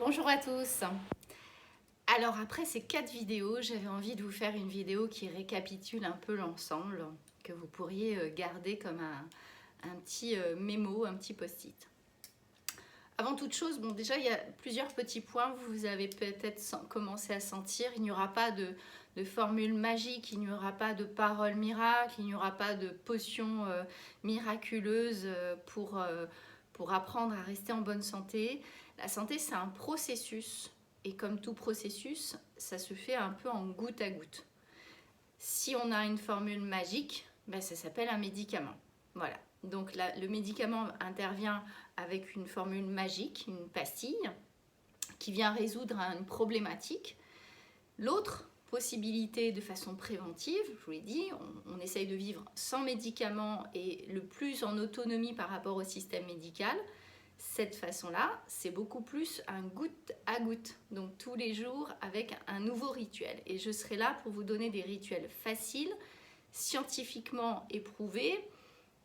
Bonjour à tous. Alors après ces 4 vidéos, j'avais envie de vous faire une vidéo qui récapitule un peu l'ensemble, que vous pourriez garder comme un petit mémo, un petit post-it. Avant toute chose, bon déjà il y a plusieurs petits points, vous avez peut-être commencé à sentir, il n'y aura pas de formule magique, il n'y aura pas de parole miracle, il n'y aura pas de potion miraculeuse pour apprendre à rester en bonne santé. La santé, c'est un processus et comme tout processus, ça se fait un peu en goutte à goutte. Si on a une formule magique, ben ça s'appelle un médicament. Voilà. Donc là, le médicament intervient avec une formule magique, une pastille, qui vient résoudre une problématique. L'autre possibilité de façon préventive, je vous l'ai dit, on essaye de vivre sans médicaments et le plus en autonomie par rapport au système médical. Cette façon-là, c'est beaucoup plus un goutte à goutte, donc tous les jours avec un nouveau rituel. Et je serai là pour vous donner des rituels faciles, scientifiquement éprouvés,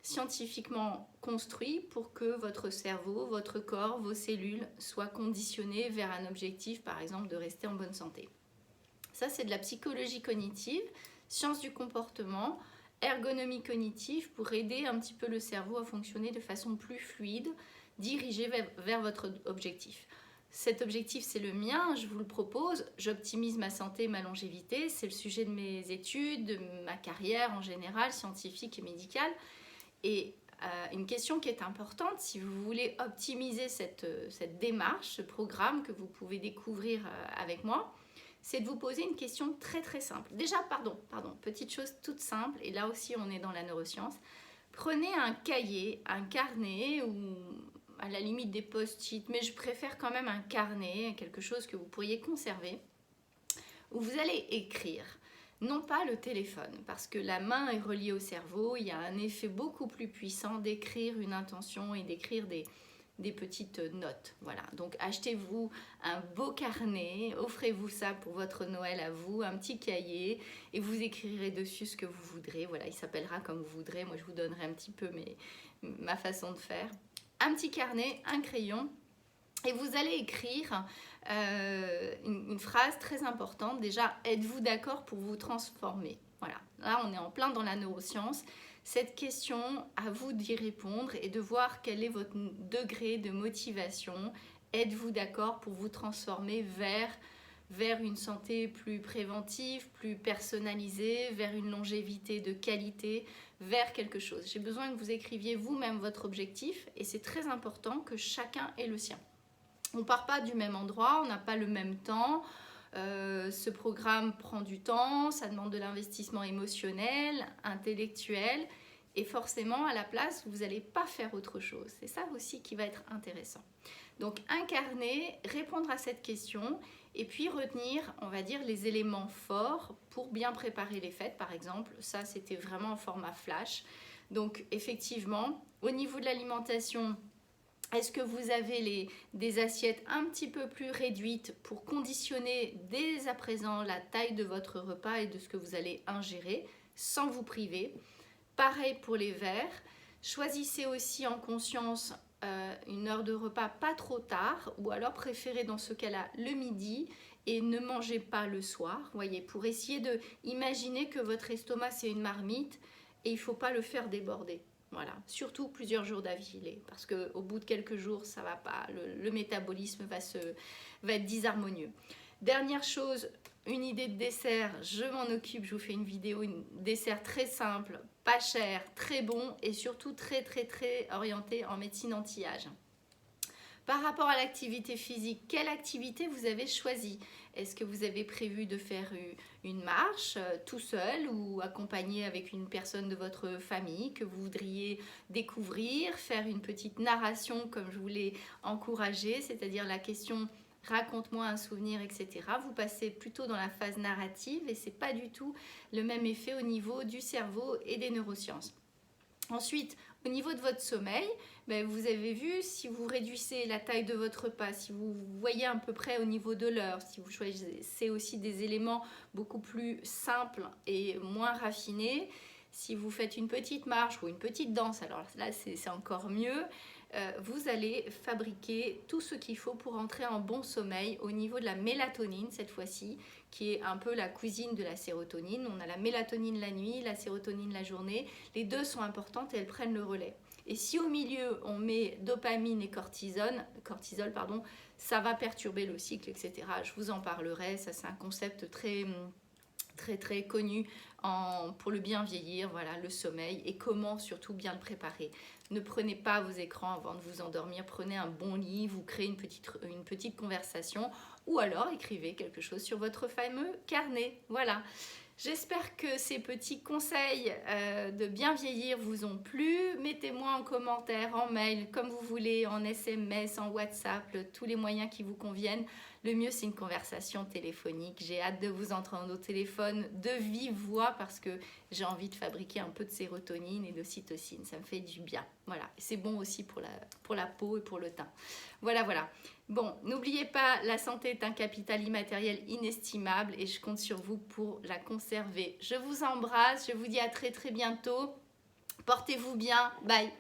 scientifiquement construits pour que votre cerveau, votre corps, vos cellules soient conditionnés vers un objectif, par exemple, de rester en bonne santé. Ça, c'est de la psychologie cognitive, sciences du comportement, ergonomie cognitive pour aider un petit peu le cerveau à fonctionner de façon plus fluide, dirigé vers votre objectif. Cet objectif, c'est le mien, je vous le propose. J'optimise ma santé, ma longévité. C'est le sujet de mes études, de ma carrière en général, scientifique et médicale. Et une question qui est importante, si vous voulez optimiser cette démarche, ce programme que vous pouvez découvrir avec moi, c'est de vous poser une question très très simple. Déjà, pardon, petite chose toute simple, et là aussi on est dans la neuroscience. Prenez un cahier, un carnet ou à la limite des post-it, mais je préfère quand même un carnet, quelque chose que vous pourriez conserver, où vous allez écrire. Non pas le téléphone, parce que la main est reliée au cerveau, il y a un effet beaucoup plus puissant d'écrire une intention et d'écrire des petites notes. Voilà, donc achetez-vous un beau carnet, offrez-vous ça pour votre Noël à vous, un petit cahier, et vous écrirez dessus ce que vous voudrez. Voilà, il s'appellera comme vous voudrez. Moi, je vous donnerai un petit peu ma façon de faire. Un petit carnet, un crayon, et vous allez écrire une phrase très importante. Déjà, êtes-vous d'accord pour vous transformer? Voilà, là on est en plein dans la neuroscience. Cette question, à vous d'y répondre et de voir quel est votre degré de motivation. Êtes-vous d'accord pour vous transformer vers une santé plus préventive, plus personnalisée, vers une longévité de qualité, vers quelque chose? J'ai besoin que vous écriviez vous-même votre objectif et c'est très important que chacun ait le sien. On ne part pas du même endroit, on n'a pas le même temps. Ce programme prend du temps, ça demande de l'investissement émotionnel, intellectuel. Et forcément, à la place, vous n'allez pas faire autre chose. C'est ça aussi qui va être intéressant. Donc, incarner, répondre à cette question et puis retenir, on va dire, les éléments forts pour bien préparer les fêtes, par exemple. Ça, c'était vraiment en format flash. Donc, effectivement, au niveau de l'alimentation, est-ce que vous avez des assiettes un petit peu plus réduites pour conditionner dès à présent la taille de votre repas et de ce que vous allez ingérer sans vous priver? Pareil pour les verres. Choisissez aussi en conscience une heure de repas pas trop tard ou alors préférez dans ce cas-là le midi et ne mangez pas le soir. Voyez, pour essayer de imaginer que votre estomac c'est une marmite et il ne faut pas le faire déborder. Voilà, surtout plusieurs jours d'affilée, parce qu'au bout de quelques jours, ça va pas, le métabolisme va être disharmonieux. Dernière chose, une idée de dessert, je m'en occupe, je vous fais une vidéo, un dessert très simple, pas cher, très bon et surtout très très très orienté en médecine anti-âge. Par rapport à l'activité physique, quelle activité vous avez choisi? Est-ce que vous avez prévu de faire une marche tout seul ou accompagné avec une personne de votre famille que vous voudriez découvrir, faire une petite narration comme je vous l'ai encouragé, c'est-à-dire la question raconte-moi un souvenir, etc. Vous passez plutôt dans la phase narrative et c'est pas du tout le même effet au niveau du cerveau et des neurosciences. Ensuite, au niveau de votre sommeil, vous avez vu, si vous réduisez la taille de votre repas, si vous voyez à peu près au niveau de l'heure, si vous choisissez aussi des éléments beaucoup plus simples et moins raffinés, si vous faites une petite marche ou une petite danse, alors là c'est encore mieux, vous allez fabriquer tout ce qu'il faut pour entrer en bon sommeil au niveau de la mélatonine cette fois-ci, qui est un peu la cousine de la sérotonine. On a la mélatonine la nuit, la sérotonine la journée. Les deux sont importantes et elles prennent le relais. Et si au milieu on met dopamine et cortisol, pardon, ça va perturber le cycle, etc. Je vous en parlerai, ça c'est un concept très connu pour le bien vieillir, voilà, le sommeil et comment surtout bien le préparer. Ne prenez pas vos écrans avant de vous endormir, prenez un bon livre ou créez une petite conversation ou alors écrivez quelque chose sur votre fameux carnet. Voilà. J'espère que ces petits conseils de bien vieillir vous ont plu. Mettez-moi en commentaire, en mail, comme vous voulez, en SMS, en WhatsApp, tous les moyens qui vous conviennent. Le mieux, c'est une conversation téléphonique. J'ai hâte de vous entendre au téléphone de vive voix parce que j'ai envie de fabriquer un peu de sérotonine et d'ocytocine. Ça me fait du bien. Voilà. C'est bon aussi pour la peau et pour le teint. Voilà. Bon, n'oubliez pas, la santé est un capital immatériel inestimable et je compte sur vous pour la conserver. Je vous embrasse. Je vous dis à très bientôt. Portez-vous bien. Bye.